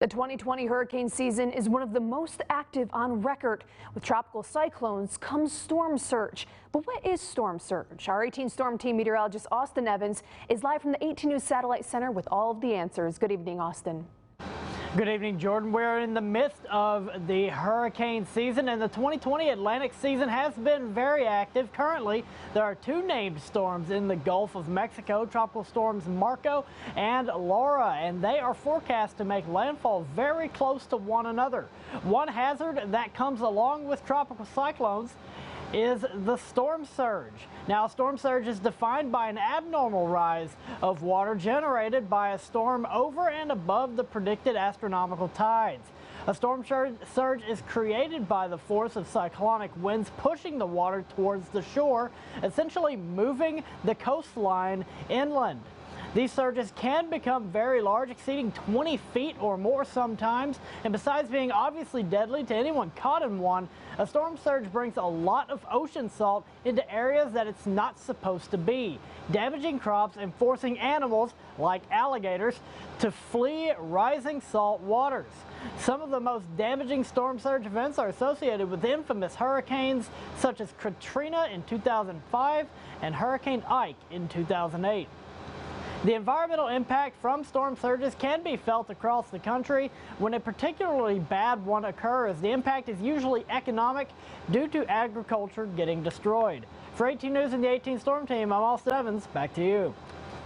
The 2020 hurricane season is one of the most active on record. With tropical cyclones comes storm surge. But what is storm surge? Our 18 Storm Team meteorologist Austin Evans is live from the 18 News Satellite Center with all of the answers. Good evening, Austin. Good evening, Jordan. We're in the midst of the hurricane season, and the 2020 Atlantic season has been very active. Currently, there are two named storms in the Gulf of Mexico, tropical storms Marco and Laura, and they are forecast to make landfall very close to one another. One hazard that comes along with tropical cyclones is the storm surge. Now, storm surge is defined by an abnormal rise of water generated by a storm over and above the predicted astronomical tides. A storm surge is created by the force of cyclonic winds pushing the water towards the shore, essentially moving the coastline inland. These surges can become very large, exceeding 20 feet or more sometimes, and besides being obviously deadly to anyone caught in one, a storm surge brings a lot of ocean salt into areas that it's not supposed to be, damaging crops and forcing animals, like alligators, to flee rising salt waters. Some of the most damaging storm surge events are associated with infamous hurricanes such as Katrina in 2005 and Hurricane Ike in 2008. The environmental impact from storm surges can be felt across the country. When a particularly bad one occurs, the impact is usually economic due to agriculture getting destroyed. For 18 News and the 18 Storm Team, I'm Austin Evans. Back to you.